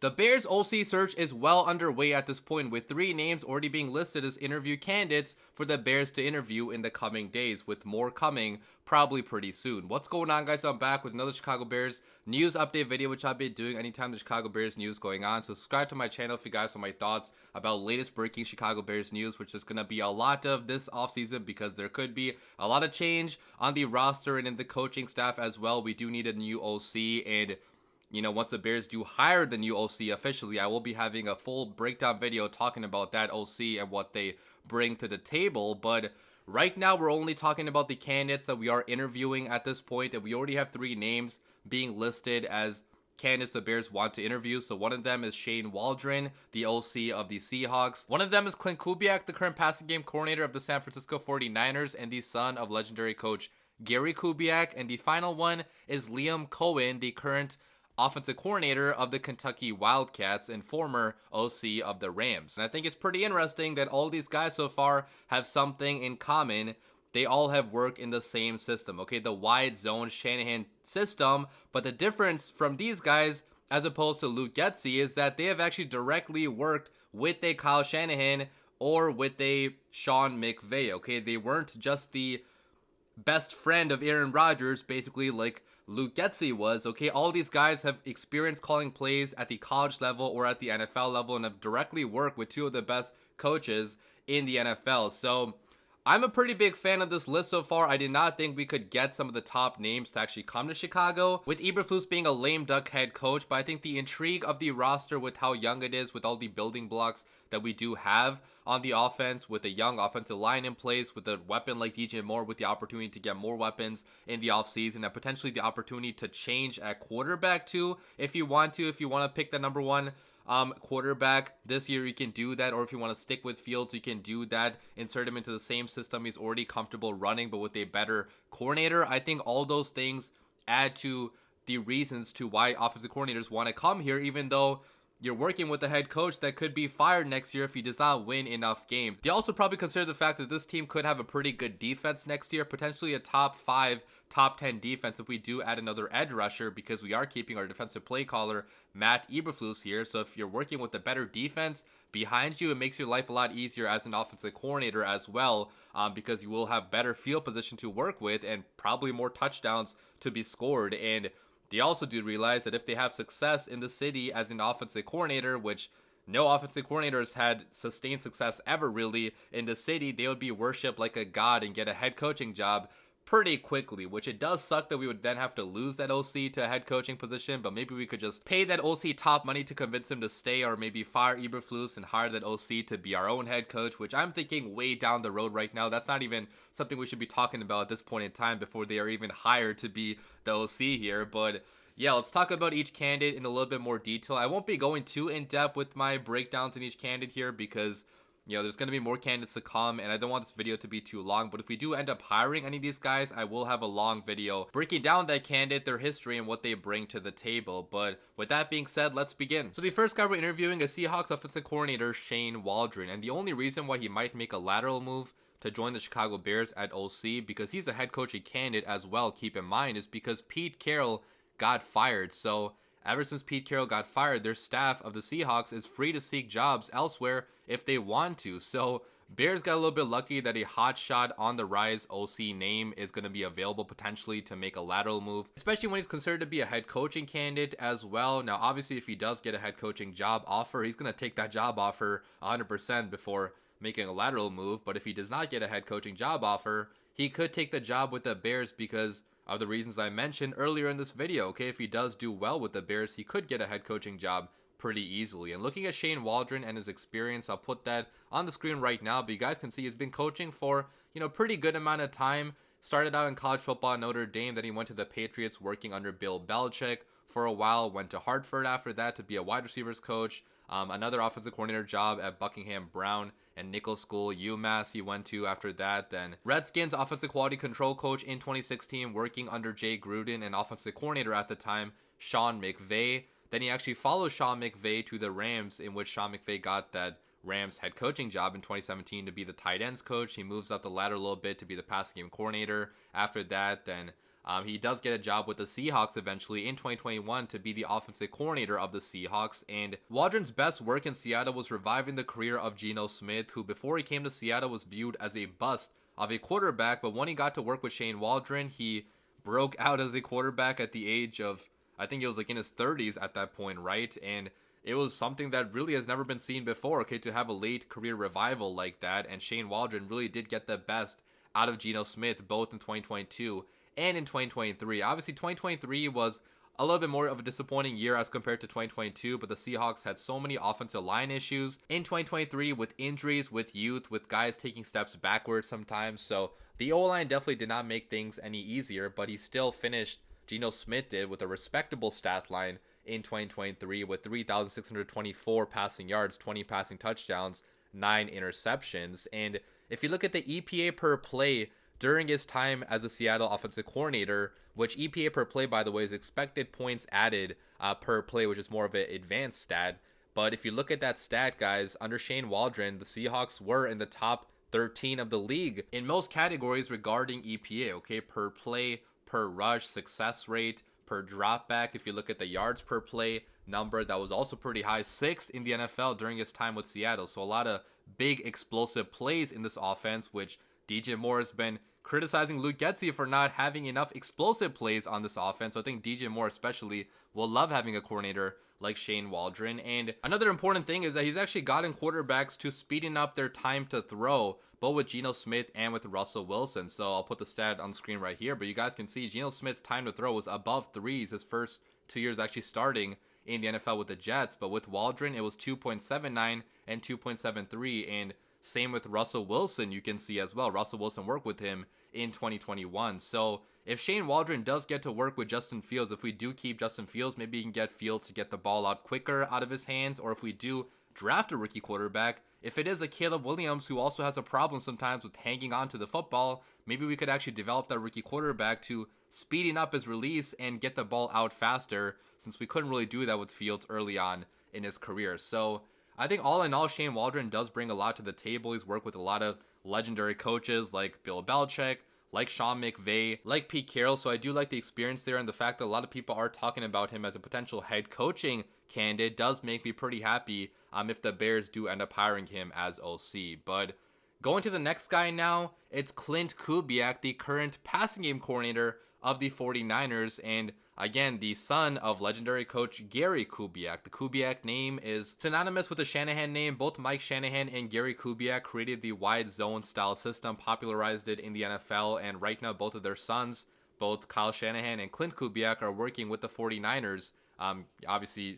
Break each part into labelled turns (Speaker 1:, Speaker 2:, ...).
Speaker 1: The Bears OC search is well underway at this point, with 3 names already being listed as interview candidates for the Bears to interview in the coming days, with more coming probably pretty soon. What's going on, guys? I'm back with another Chicago Bears news update video, which I'll be doing anytime the Chicago Bears news going on. So subscribe to my channel if you guys want my thoughts about latest breaking Chicago Bears news, which is going to be a lot of this offseason because there could be a lot of change on the roster and in the coaching staff as well. We do need a new OC, and once the Bears do hire the new OC officially, I will be having a full breakdown video talking about that OC and what they bring to the table. But right now, we're only talking about the candidates that we are interviewing at this point, and we already have 3 names being listed as candidates the Bears want to interview. So one of them is Shane Waldron, the OC of the Seahawks. One of them is Klint Kubiak, the current passing game coordinator of the San Francisco 49ers and the son of legendary coach Gary Kubiak. And the final one is Liam Coen, the current offensive coordinator of the Kentucky Wildcats and former OC of the Rams. And I think it's pretty interesting that all these guys so far have something in common. They all have worked in the same system, okay? The wide zone Shanahan system. But the difference from these guys as opposed to Luke Getsy is that they have actually directly worked with a Kyle Shanahan or with a Sean McVay, okay? They weren't just the best friend of Aaron Rodgers, basically like Luke Getsy was, okay? All these guys have experience calling plays at the college level or at the NFL level and have directly worked with 2 of the best coaches in the NFL. So I'm a pretty big fan of this list so far. I did not think we could get some of the top names to actually come to Chicago, with Eberflus being a lame duck head coach, but I think the intrigue of the roster with how young it is, with all the building blocks that we do have on the offense, with a young offensive line in place, with a weapon like DJ Moore, with the opportunity to get more weapons in the offseason, and potentially the opportunity to change at quarterback too, if you want to pick the number 1 quarterback this year, you can do that. Or if you want to stick with Fields, you can do that. Insert him into the same system he's already comfortable running, but with a better coordinator. I think all those things add to the reasons to why offensive coordinators want to come here, even though you're working with a head coach that could be fired next year if he does not win enough games. They also probably consider the fact that this team could have a pretty good defense next year, potentially a top 5, top 10 defense if we do add another edge rusher, because we are keeping our defensive play caller, Matt Eberflus, here. So if you're working with a better defense behind you, it makes your life a lot easier as an offensive coordinator as well, because you will have better field position to work with and probably more touchdowns to be scored. And they also do realize that if they have success in the city as an offensive coordinator, which no offensive coordinators had sustained success ever really in the city, they would be worshipped like a god and get a head coaching job pretty quickly, which it does suck that we would then have to lose that OC to a head coaching position, but maybe we could just pay that OC top money to convince him to stay, or maybe fire Eberflus and hire that OC to be our own head coach, which I'm thinking way down the road right now. That's not even something we should be talking about at this point in time before they are even hired to be the OC here. But yeah, let's talk about each candidate in a little bit more detail. I won't be going too in depth with my breakdowns in each candidate here because there's going to be more candidates to come, and I don't want this video to be too long. But if we do end up hiring any of these guys, I will have a long video breaking down that candidate, their history, and what they bring to the table. But with that being said, let's begin. So the first guy we're interviewing is Seahawks offensive coordinator Shane Waldron. And the only reason why he might make a lateral move to join the Chicago Bears at OC, because he's a head coaching candidate as well, keep in mind, is because Pete Carroll got fired. So ever since Pete Carroll got fired, their staff of the Seahawks is free to seek jobs elsewhere if they want to. So Bears got a little bit lucky that a hotshot on the rise OC name is going to be available potentially to make a lateral move, especially when he's considered to be a head coaching candidate as well. Now, obviously, if he does get a head coaching job offer, he's going to take that job offer 100% before making a lateral move. But if he does not get a head coaching job offer, he could take the job with the Bears because of the reasons I mentioned earlier in this video. Okay, if he does do well with the Bears, he could get a head coaching job pretty easily. And looking at Shane Waldron and his experience, I'll put that on the screen right now, but you guys can see he's been coaching for pretty good amount of time. Started out in college football at Notre Dame, then he went to the Patriots working under Bill Belichick for a while, went to Hartford after that to be a wide receivers coach, another offensive coordinator job at Buckingham Brown and Nichols School, UMass he went to after that. Then Redskins offensive quality control coach in 2016, working under Jay Gruden, and offensive coordinator at the time, Sean McVay. Then he actually followed Sean McVay to the Rams, in which Sean McVay got that Rams head coaching job in 2017 to be the tight ends coach. He moves up the ladder a little bit to be the passing game coordinator. After that, then He does get a job with the Seahawks eventually in 2021 to be the offensive coordinator of the Seahawks. And Waldron's best work in Seattle was reviving the career of Geno Smith, who before he came to Seattle was viewed as a bust of a quarterback. But when he got to work with Shane Waldron, he broke out as a quarterback at the age of, I think it was like in his 30s at that point, right? And it was something that really has never been seen before, okay, to have a late career revival like that. And Shane Waldron really did get the best out of Geno Smith, both in 2022 and in 2023. Obviously, 2023 was a little bit more of a disappointing year as compared to 2022, but the Seahawks had so many offensive line issues in 2023 with injuries, with youth, with guys taking steps backwards sometimes. So the O-line definitely did not make things any easier, but he still finished, Geno Smith did, with a respectable stat line in 2023 with 3,624 passing yards, 20 passing touchdowns, 9 interceptions. And if you look at the EPA per play during his time as a Seattle offensive coordinator, which EPA per play, by the way, is expected points added per play, which is more of an advanced stat. But if you look at that stat, guys, under Shane Waldron, the Seahawks were in the top 13 of the league in most categories regarding EPA, okay? Per play, per rush, success rate, per dropback. If you look at the yards per play number, that was also pretty high, 6th in the NFL during his time with Seattle. So a lot of big explosive plays in this offense, which DJ Moore has been criticizing Luke Getsy for not having enough explosive plays on this offense. So I think DJ Moore especially will love having a coordinator like Shane Waldron. And another important thing is that he's actually gotten quarterbacks to speeding up their time to throw, both with Geno Smith and with Russell Wilson. So I'll put the stat on screen right here, but you guys can see Geno Smith's time to throw was above 3s his first 2 years actually starting in the NFL with the Jets. But with Waldron, it was 2.79 and 2.73. And same with Russell Wilson, you can see as well. Russell Wilson worked with him in 2021. So if Shane Waldron does get to work with Justin Fields, if we do keep Justin Fields, maybe he can get Fields to get the ball out quicker out of his hands. Or if we do draft a rookie quarterback, if it is a Caleb Williams who also has a problem sometimes with hanging on to the football, maybe we could actually develop that rookie quarterback to speeding up his release and get the ball out faster, since we couldn't really do that with Fields early on in his career. So I think all in all, Shane Waldron does bring a lot to the table. He's worked with a lot of legendary coaches like Bill Belichick, like Sean McVay, like Pete Carroll. So I do like the experience there, and the fact that a lot of people are talking about him as a potential head coaching candidate does make me pretty happy if the Bears do end up hiring him as OC. But going to the next guy now, it's Klint Kubiak, the current passing game coordinator of the 49ers, and again, the son of legendary coach Gary Kubiak. The Kubiak name is synonymous with the Shanahan name. Both Mike Shanahan and Gary Kubiak created the wide zone style system, popularized it in the NFL, and right now both of their sons, both Kyle Shanahan and Klint Kubiak, are working with the 49ers. Obviously,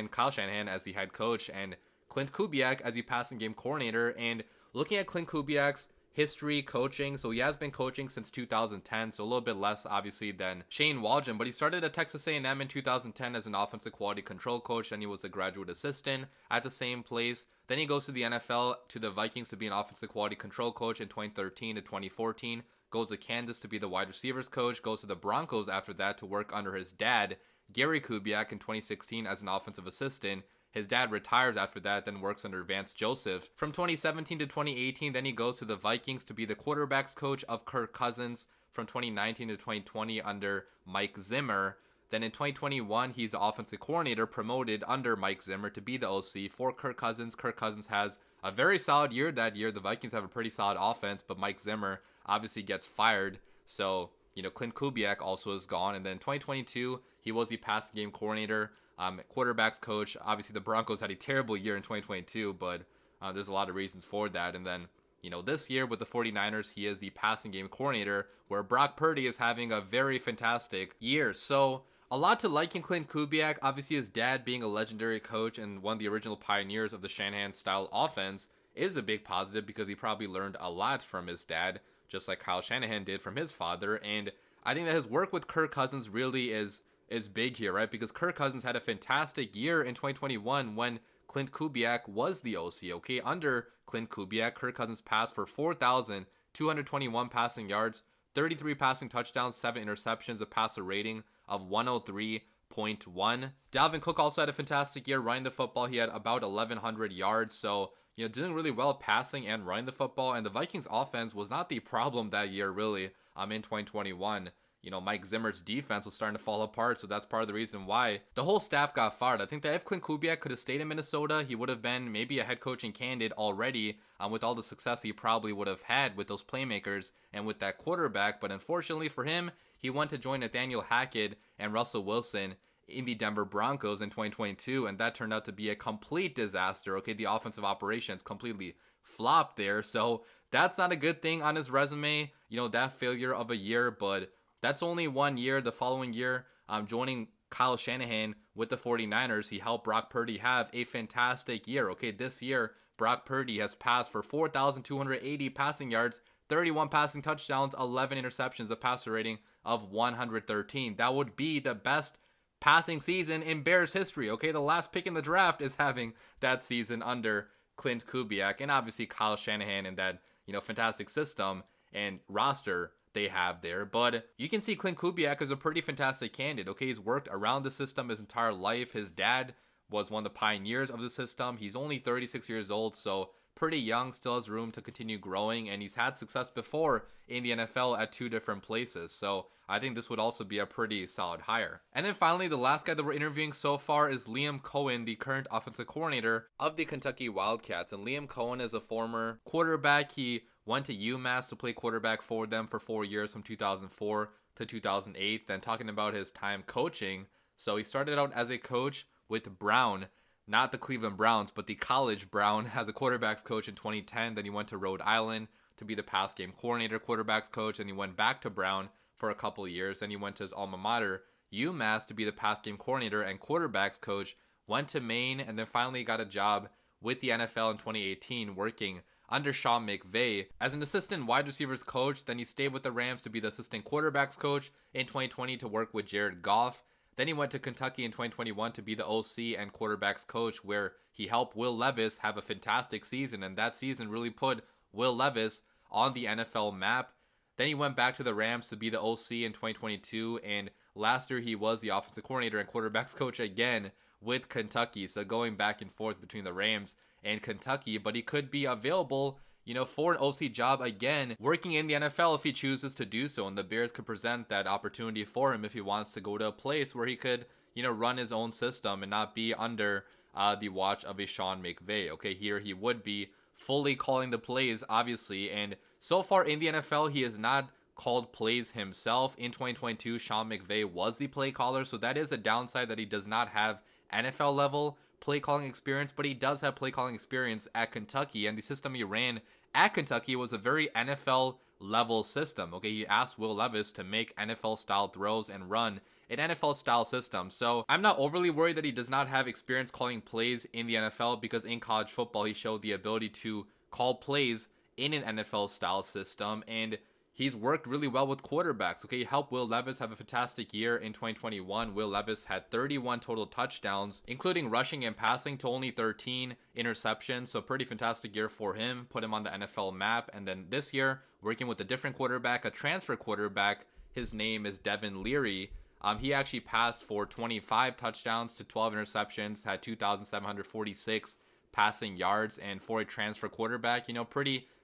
Speaker 1: Kyle Shanahan as the head coach, and Klint Kubiak as the passing game coordinator. And looking at Klint Kubiak's history coaching, so he has been coaching since 2010, so a little bit less obviously than Shane Waldron, but he started at Texas A&M in 2010 as an offensive quality control coach, and he was a graduate assistant at the same place. Then he goes to the NFL, to the Vikings, to be an offensive quality control coach in 2013 to 2014, goes to Kansas to be the wide receivers coach, goes to the Broncos after that to work under his dad, Gary Kubiak, in 2016 as an offensive assistant. His dad retires after that, then works under Vance Joseph. From 2017 to 2018, then he goes to the Vikings to be the quarterbacks coach of Kirk Cousins. From 2019 to 2020 under Mike Zimmer. Then in 2021, he's the offensive coordinator, promoted under Mike Zimmer to be the OC for Kirk Cousins. Kirk Cousins has a very solid year that year. The Vikings have a pretty solid offense, but Mike Zimmer obviously gets fired. So, Klint Kubiak also is gone. And then 2022, he was the passing game coordinator, quarterbacks coach. Obviously, the Broncos had a terrible year in 2022, but there's a lot of reasons for that. And then, this year with the 49ers, he is the passing game coordinator, where Brock Purdy is having a very fantastic year. So a lot to like in Klint Kubiak. Obviously, his dad being a legendary coach and one of the original pioneers of the Shanahan-style offense is a big positive, because he probably learned a lot from his dad, just like Kyle Shanahan did from his father. And I think that his work with Kirk Cousins really is big here, right? Because Kirk Cousins had a fantastic year in 2021 when Klint Kubiak was the OC, okay? Under Klint Kubiak, Kirk Cousins passed for 4,221 passing yards, 33 passing touchdowns, 7 interceptions, a passer rating of 103.1. Dalvin Cook also had a fantastic year running the football. He had about 1,100 yards, so doing really well passing and running the football. And the Vikings offense was not the problem that year, really, in 2021. Mike Zimmer's defense was starting to fall apart, so that's part of the reason why the whole staff got fired. I think that if Klint Kubiak could have stayed in Minnesota, he would have been maybe a head coaching candidate already, with all the success he probably would have had with those playmakers and with that quarterback. But unfortunately for him, he went to join Nathaniel Hackett and Russell Wilson in the Denver Broncos in 2022, and that turned out to be a complete disaster. Okay, the offensive operations completely flopped there, so that's not a good thing on his resume, that failure of a year. But that's only 1 year. The following year, joining Kyle Shanahan with the 49ers, he helped Brock Purdy have a fantastic year. Okay, this year, Brock Purdy has passed for 4,280 passing yards, 31 passing touchdowns, 11 interceptions, a passer rating of 113. That would be the best passing season in Bears history. Okay, the last pick in the draft is having that season under Klint Kubiak, and obviously Kyle Shanahan and that, fantastic system and roster they have there. But you can see Klint Kubiak is a pretty fantastic candidate. Okay, he's worked around the system his entire life. His dad was one of the pioneers of the system. He's only 36 years old, so pretty young, still has room to continue growing, and he's had success before in the NFL at 2 different places. So I think this would also be a pretty solid hire. And then finally, the last guy that we're interviewing so far is Liam Coen, the current offensive coordinator of the Kentucky Wildcats. And Liam Coen is a former quarterback. He went to UMass to play quarterback for them for 4 years from 2004 to 2008. Then talking about his time coaching. So he started out as a coach with Brown, not the Cleveland Browns, but the college Brown, as a quarterbacks coach in 2010. Then he went to Rhode Island to be the pass game coordinator, quarterbacks coach. And he went back to Brown for a couple of years. Then he went to his alma mater, UMass, to be the pass game coordinator and quarterbacks coach. Went to Maine, and then finally got a job with the NFL in 2018, working under Sean McVay as an assistant wide receivers coach. Then he stayed with the Rams to be the assistant quarterbacks coach in 2020 to work with Jared Goff. Then he went to Kentucky in 2021 to be the OC and quarterbacks coach, where he helped Will Levis have a fantastic season, and that season really put Will Levis on the NFL map. Then he went back to the Rams to be the OC in 2022, and last year he was the offensive coordinator and quarterbacks coach again with Kentucky. So going back and forth between the Rams and Kentucky, but he could be available, for an OC job again, working in the NFL if he chooses to do so, and the Bears could present that opportunity for him if he wants to go to a place where he could, run his own system and not be under the watch of a Sean McVay. Okay, here he would be fully calling the plays, obviously, and so far in the NFL, he has not called plays himself. In 2022, Sean McVay was the play caller, so that is a downside, that he does not have NFL level play calling experience, but he does have play calling experience at Kentucky, and the system he ran at Kentucky was a very NFL level system. Okay, he asked Will Levis to make NFL style throws and run an NFL style system. So I'm not overly worried that he does not have experience calling plays in the NFL, because in college football he showed the ability to call plays in an NFL style system, and he's worked really well with quarterbacks. Okay, he helped Will Levis have a fantastic year in 2021. Will Levis had 31 total touchdowns, including rushing and passing, to only 13 interceptions. So pretty fantastic year for him, put him on the NFL map. And then this year, working with a different quarterback, a transfer quarterback, his name is Devin Leary. He actually passed for 25 touchdowns to 12 interceptions, had 2,746 passing yards, and for a transfer quarterback,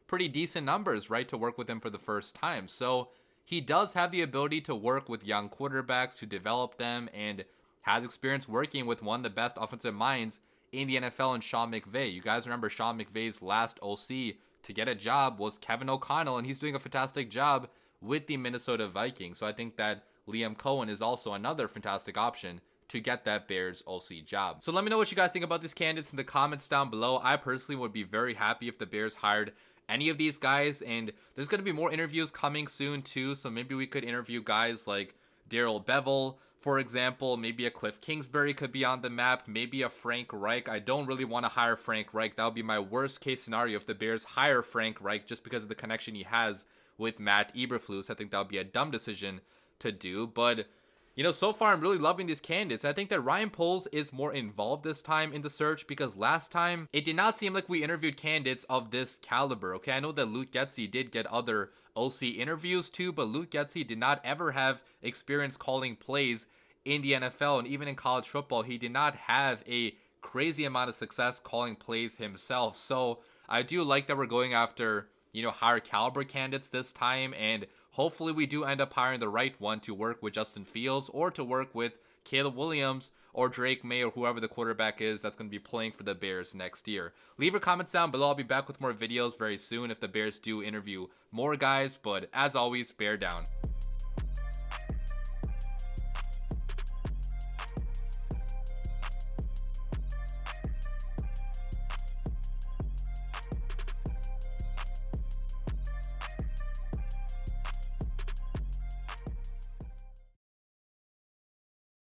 Speaker 1: pretty decent numbers, right, to work with him for the first time. So he does have the ability to work with young quarterbacks, to develop them, and has experience working with one of the best offensive minds in the NFL, and Sean McVay. You guys remember Sean McVay's last OC to get a job was Kevin O'Connell, and he's doing a fantastic job with the Minnesota Vikings. So I think that Liam Coen is also another fantastic option to get that Bears OC job. So let me know what you guys think about these candidates in the comments down below. I personally would be very happy if the Bears hired any of these guys, and there's going to be more interviews coming soon too, so maybe we could interview guys like Darrell Bevell, for example. Maybe a Cliff Kingsbury could be on the map, maybe a Frank Reich. I don't really want to hire Frank Reich. That would be my worst case scenario if the Bears hire Frank Reich, just because of the connection he has with Matt Eberflus. I think that would be a dumb decision to do, but so far I'm really loving these candidates. I think that Ryan Poles is more involved this time in the search, because last time it did not seem like we interviewed candidates of this caliber. Okay, I know that Luke Getsy did get other OC interviews too, but Luke Getsy did not ever have experience calling plays in the NFL, and even in college football, he did not have a crazy amount of success calling plays himself. So I do like that we're going after higher caliber candidates this time, and Hopefully we do end up hiring the right one to work with Justin Fields or to work with Caleb Williams or Drake May or whoever the quarterback is that's going to be playing for the Bears next year. Leave your comments down below. I'll be back with more videos very soon if the Bears do interview more guys. But as always, bear down.